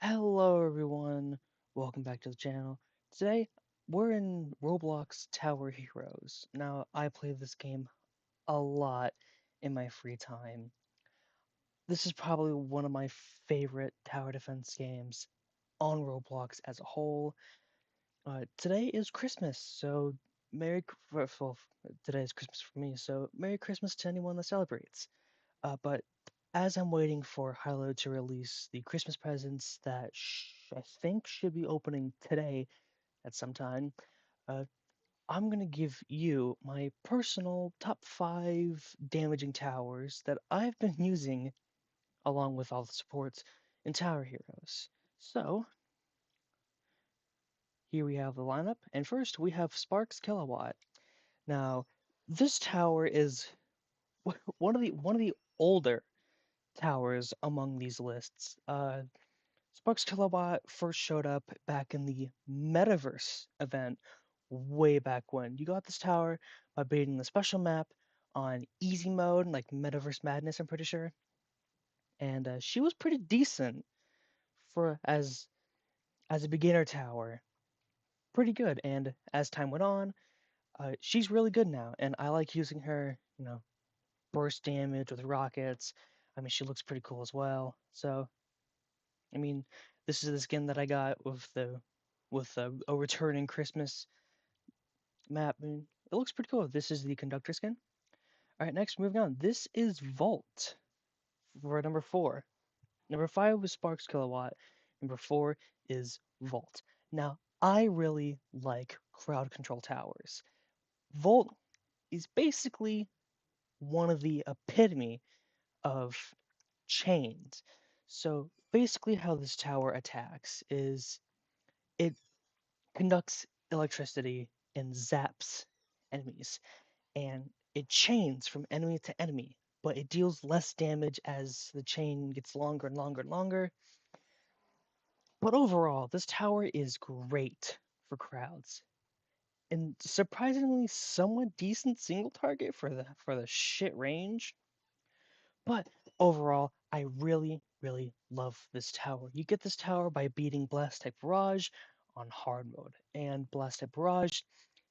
Hello everyone, welcome back to the channel. Today we're in Roblox Tower Heroes. Now I play this game a lot in my free time. This is probably one of my favorite tower defense games on Roblox as a whole. Today is Christmas, so well, today is Christmas for me, so Merry Christmas to anyone that celebrates. But as I'm waiting for Hilo to release the Christmas presents that I think should be opening today at some time, uh, I'm gonna give you my personal top 5 damaging towers that I've been using along with all the supports in Tower Heroes. So here we have the lineup, and first we have Sparks Kilowatt. Now, this tower is one of the older towers among these lists. Sparks Kilowatt first showed up back in the Metaverse event way back when. You got this tower by beating the special map on easy mode, like Metaverse Madness, I'm pretty sure. And she was pretty decent for as a beginner tower. Pretty good. And as time went on, she's really good now. And I like using her, burst damage with rockets. I mean, she looks pretty cool as well. So I mean, this is the skin that I got with a returning Christmas map. I mean, it looks pretty cool. This is the conductor skin. All right, next moving on. This is Vault for number 4. Number 5 was Sparks Kilowatt. Number 4 is Vault. Now, I really like crowd control towers. Vault is basically one of the epitome of chains. So basically, how this tower attacks is it conducts electricity and zaps enemies, and it chains from enemy to enemy, but it deals less damage as the chain gets longer and longer and longer. But overall, this tower is great for crowds and surprisingly somewhat decent single target for the shit range. But overall, I really, really love this tower. You get this tower by beating Blast Type Barrage on hard mode, and Blast Type Barrage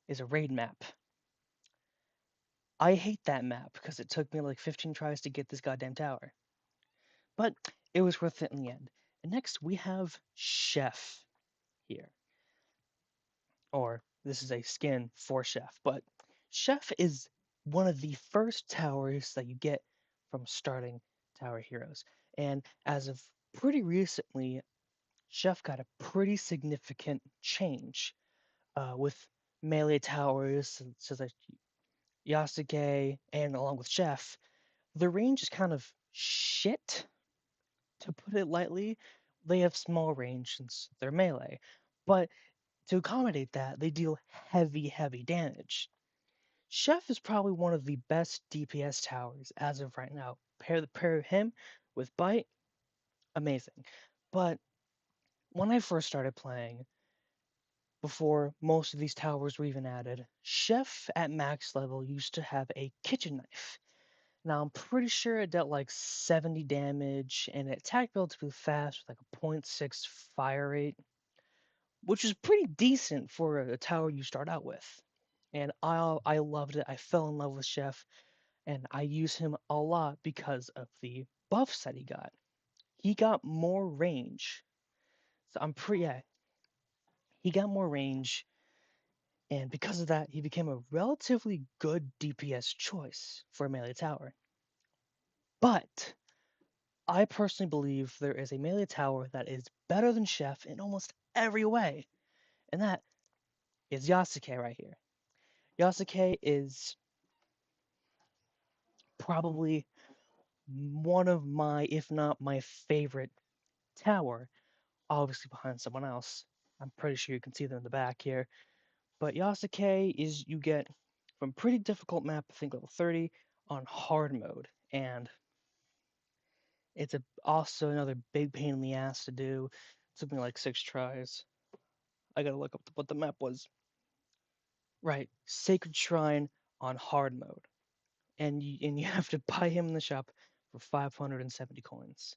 is a raid map. I hate that map because it took me like 15 tries to get this goddamn tower. But it was worth it in the end. And next we have Chef here. Or this is a skin for Chef, but Chef is one of the first towers that you get from starting Tower Heroes. And as of pretty recently, Chef got a pretty significant change with melee towers such as Yasuke and along with Chef. The range is kind of shit, to put it lightly. They have small range since they're melee, but to accommodate that, they deal heavy, heavy damage. Chef is probably one of the best DPS towers as of right now. Pair him with Bite, amazing. But when I first started playing, before most of these towers were even added, Chef at max level used to have a kitchen knife. Now I'm pretty sure it dealt like 70 damage and it attacked relatively fast with like a .6 fire rate, which is pretty decent for a tower you start out with. And I loved it. I fell in love with Chef, and I use him a lot because of the buffs that he got. He got more range. So I'm pretty yeah, he got more range, and because of that, he became a relatively good DPS choice for a melee tower. But I personally believe there is a melee tower that is better than Chef in almost every way, and that is Yasuke right here. Yasuke is probably one of my, if not my favorite tower, obviously behind someone else. I'm pretty sure you can see them in the back here. But Yasuke is you get from pretty difficult map, I think level 30, on hard mode. And it's also another big pain in the ass to do. It took me like 6 tries. I gotta look up what the map was. Right, Sacred Shrine on hard mode. And you have to buy him in the shop for 570 coins.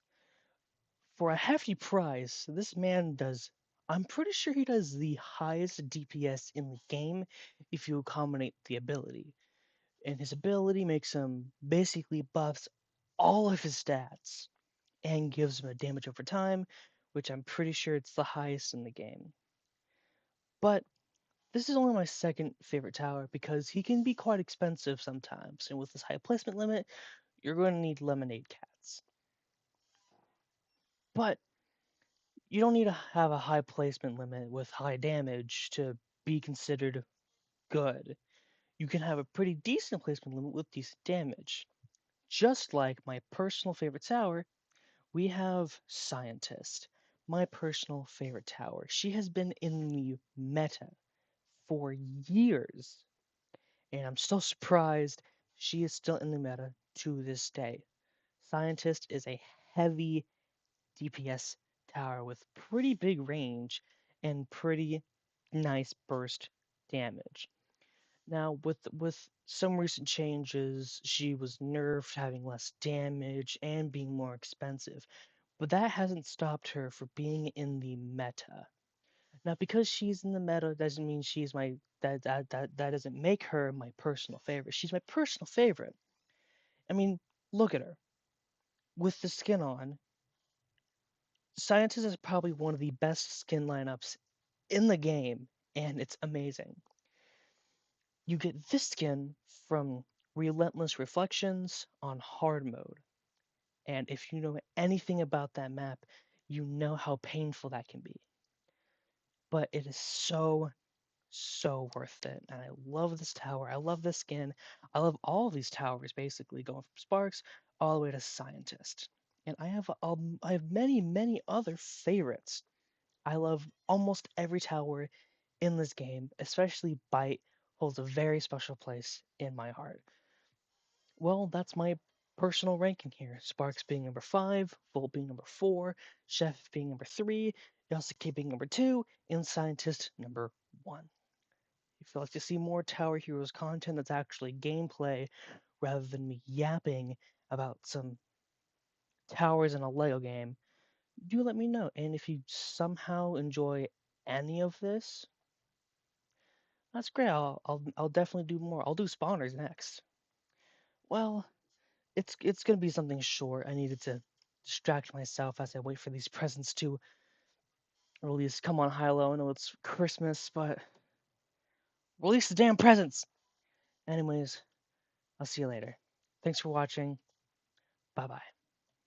For a hefty price, this man does. I'm pretty sure he does the highest DPS in the game if you accommodate the ability. And his ability makes him basically buffs all of his stats and gives him a damage over time, which I'm pretty sure it's the highest in the game. But this is only my second favorite tower because he can be quite expensive sometimes, and with this high placement limit, you're going to need lemonade cats. But you don't need to have a high placement limit with high damage to be considered good. You can have a pretty decent placement limit with decent damage. Just like my personal favorite tower, we have Scientist, my personal favorite tower. She has been in the meta for years, and I'm still surprised she is still in the meta to this day. Scientist is a heavy DPS tower with pretty big range and pretty nice burst damage. Now, with some recent changes, she was nerfed, having less damage and being more expensive, but that hasn't stopped her from being in the meta. Now, because she's in the meta doesn't mean she's my that doesn't make her my personal favorite. She's my personal favorite. I mean, look at her with the skin on. Scientist is probably one of the best skin lineups in the game, and it's amazing. You get this skin from Relentless Reflections on hard mode, and if you know anything about that map, you know how painful that can be. But it is so worth it, and I love this tower. I love this skin. I love all of these towers, basically, going from Sparks all the way to Scientist. And I have many other favorites. I love almost every tower in this game, especially Bite holds a very special place in my heart. Well, that's my personal ranking here. Sparks being number 5, Volt being number 4, Chef being number 3, Yasuke being number 2, and Scientist number 1. If you'd like to see more Tower Heroes content that's actually gameplay rather than me yapping about some towers in a Lego game, do let me know. And if you somehow enjoy any of this, that's great. I'll definitely do more. I'll do spawners next. Well, it's gonna be something short. I needed to distract myself as I wait for these presents to release. Come on, Hilo. I know it's Christmas, but release the damn presents. Anyways, I'll see you later. Thanks for watching. Bye bye.